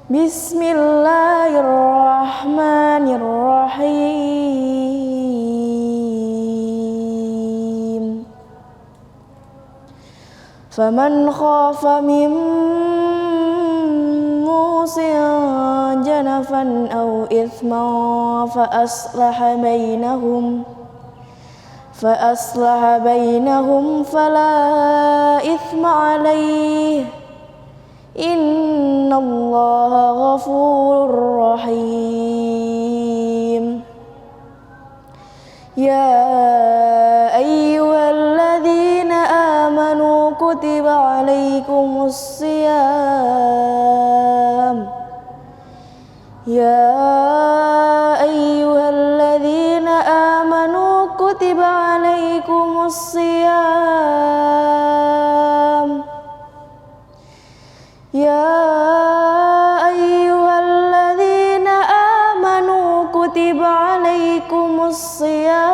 Bismillahirrahmanirrahim. Faman khafa min musin janafan aw ithman fa aslaha bainahum fala ithma alayhi innallaha ghafurur rahim. Ya ayyuhalladzina amanu kutiba alaikumus siyam. Ya ayyuhalladzina amanu kutiba alaikumus siyam. Ya ayyuhalladzina amanu kutiba alaikumus siyam.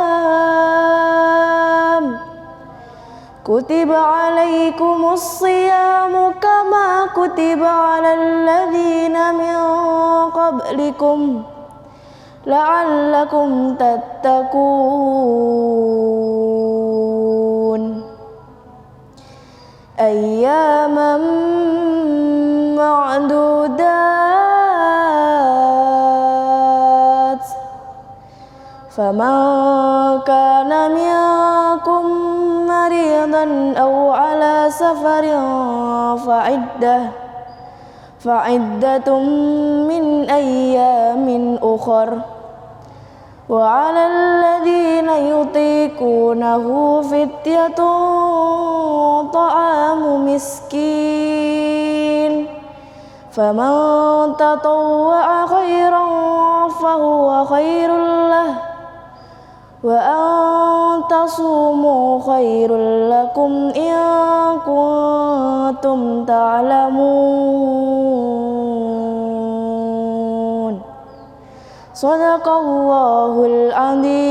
Kutiba alaikumus siyamu kama kutiba alal ladzina min qablikum la'allakum tattaqun. Ayyaman ma'dudat. Faman kana minkum maridan aw ala safarin fa'iddatun min ayyamin ukhar. Wa 'alal ladzina yutiqunahu fidyatun ta'amu miskin. Faman tatawwa'a khairan fahuwa khairul lah. Wa an tasumu khairul lakum in kuntum ta'lamun. Shadaqallahul azim.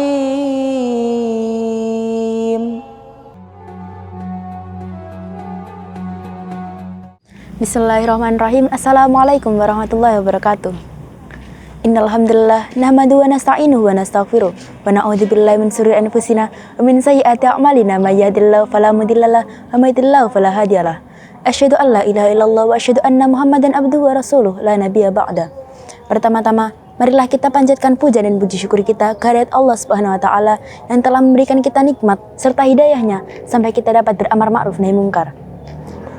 Bismillahirrahmanirrahim. Assalamualaikum warahmatullahi wabarakatuh. Innal hamdalillah nahmaduhu wa nasta'inuhu wa nastaghfiruh wa na'udzubillahi min shururi anfusina wa min sayyiati a'malina may yahdihillahu fala mudhillalah wa may yudhlil fala hadiyalah. Asyhadu an la ilaha illallah wa asyhadu anna Muhammadan abduhu wa rasuluh la nabiyya ba'da. Pertama-tama, marilah kita panjatkan puja dan puji syukur kita kehadirat Allah Subhanahu wa taala yang telah memberikan kita nikmat serta hidayahnya sampai kita dapat beramar ma'ruf nahi mungkar.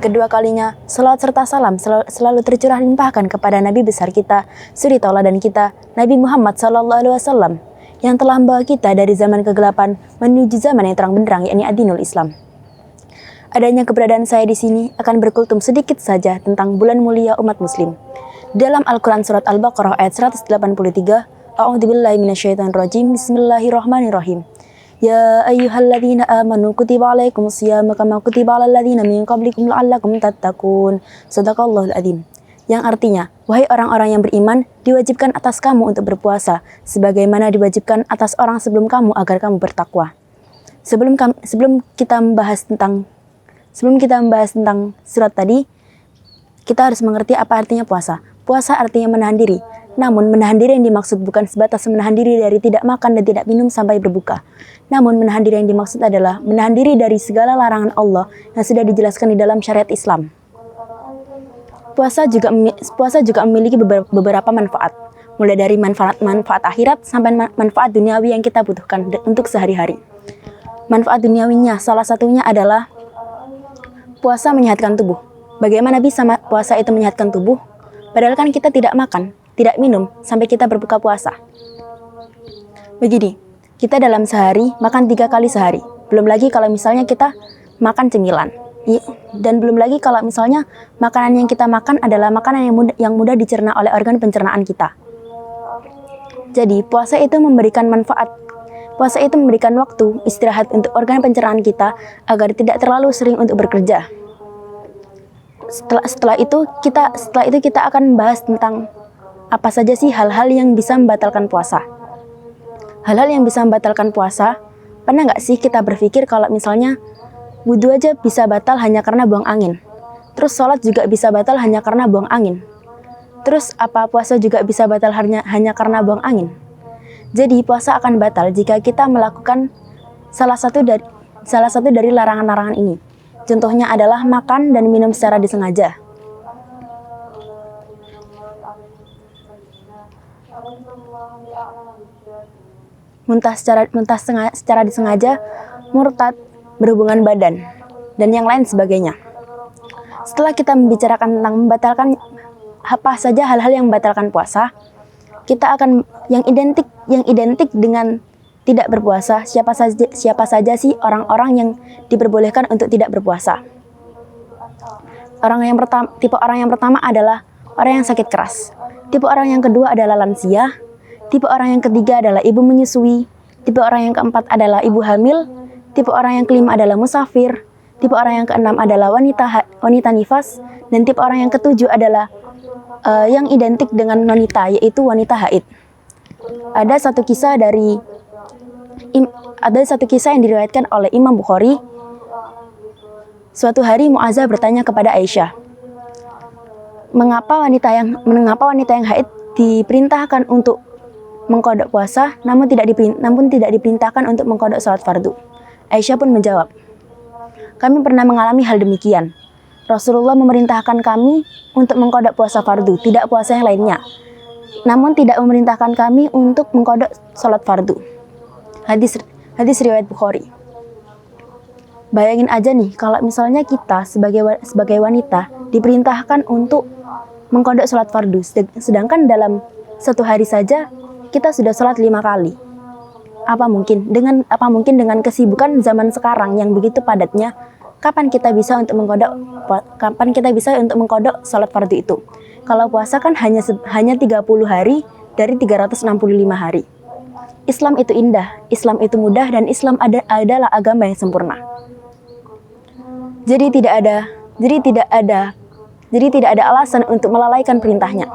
Kedua kalinya, salawat serta salam selalu tercurah limpahkan kepada Nabi besar kita, suri tauladan kita, Nabi Muhammad SAW, yang telah membawa kita dari zaman kegelapan menuju zaman yang terang benderang, yakni ad-dinul Islam. Adanya keberadaan saya di sini akan berkultum sedikit saja tentang bulan mulia umat muslim. Dalam Al-Quran surat Al-Baqarah ayat 183, A'udzubillahi minasyaitonirrajim, Bismillahirrahmanirrahim. Ya ayyuhalladzina amanu kutiba alaikumus siyam kama kutiba alal ladzina min qablikum la'allakum tattaqun. Shadaqallahul azim. Yang artinya, wahai orang-orang yang beriman, diwajibkan atas kamu untuk berpuasa sebagaimana diwajibkan atas orang sebelum kamu agar kamu bertakwa. Sebelum kita membahas tentang surat tadi, kita harus mengerti apa artinya puasa. Puasa artinya menahan diri. Namun menahan diri yang dimaksud bukan sebatas menahan diri dari tidak makan dan tidak minum sampai berbuka. Namun menahan diri yang dimaksud adalah menahan diri dari segala larangan Allah yang sudah dijelaskan di dalam syariat Islam. Puasa juga memiliki beberapa manfaat, mulai dari manfaat akhirat sampai manfaat duniawi yang kita butuhkan untuk sehari-hari. Manfaat duniawinya salah satunya adalah puasa menyehatkan tubuh. Bagaimana bisa puasa itu menyehatkan tubuh? Padahal kan kita tidak makan, tidak minum sampai kita berbuka puasa. Begini, kita dalam sehari makan 3 kali sehari. Belum lagi kalau misalnya kita makan cemilan. Dan belum lagi kalau misalnya makanan yang kita makan adalah makanan yang mudah dicerna oleh organ pencernaan kita. Jadi puasa itu memberikan manfaat. Puasa itu memberikan waktu istirahat untuk organ pencernaan kita agar tidak terlalu sering untuk bekerja. Setelah itu kita akan membahas tentang apa saja sih hal-hal yang bisa membatalkan puasa. Hal-hal yang bisa membatalkan puasa, pernah nggak sih kita berpikir kalau misalnya wudhu aja bisa batal hanya karena buang angin. Terus sholat juga bisa batal hanya karena buang angin. Terus apa puasa juga bisa batal hanya karena buang angin? Jadi puasa akan batal jika kita melakukan salah satu dari larangan-larangan ini. Contohnya adalah makan dan minum secara disengaja. Muntah secara disengaja, murtad, berhubungan badan, dan yang lain sebagainya. Setelah kita membicarakan tentang membatalkan apa saja hal-hal yang membatalkan puasa, kita akan yang identik dengan tidak berpuasa. Siapa saja sih orang-orang yang diperbolehkan untuk tidak berpuasa? Tipe orang yang pertama adalah orang yang sakit keras. Tipe orang yang kedua adalah lansia. Tipe orang yang ketiga adalah ibu menyusui. Tipe orang yang keempat adalah ibu hamil. Tipe orang yang kelima adalah musafir. Tipe orang yang keenam adalah wanita nifas. Dan tipe orang yang ketujuh adalah yang identik dengan wanita, yaitu wanita haid. Ada satu kisah yang diriwayatkan oleh Imam Bukhari. Suatu hari Mu'adzah bertanya kepada Aisyah, mengapa wanita yang haid diperintahkan untuk mengkodok puasa, namun tidak diperintahkan untuk mengkodok salat fardu. Aisyah pun menjawab, kami pernah mengalami hal demikian. Rasulullah memerintahkan kami untuk mengkodok puasa fardu, tidak puasa yang lainnya. Namun tidak memerintahkan kami untuk mengkodok salat fardu. Hadis riwayat Bukhari. Bayangin aja nih, kalau misalnya kita sebagai wanita diperintahkan untuk mengkodok salat fardu, sedangkan dalam satu hari saja kita sudah salat 5 kali. Apa mungkin dengan kesibukan zaman sekarang yang begitu padatnya, kapan kita bisa untuk mengkodok salat fardu itu? Kalau puasa kan hanya 30 hari dari 365 hari. Islam itu indah, Islam itu mudah, dan Islam adalah agama yang sempurna. Jadi tidak ada alasan untuk melalaikan perintahnya.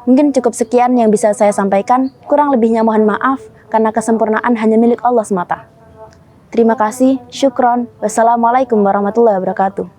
Mungkin cukup sekian yang bisa saya sampaikan. Kurang lebihnya mohon maaf, karena kesempurnaan hanya milik Allah semata. Terima kasih, syukron. Wassalamualaikum warahmatullahi wabarakatuh.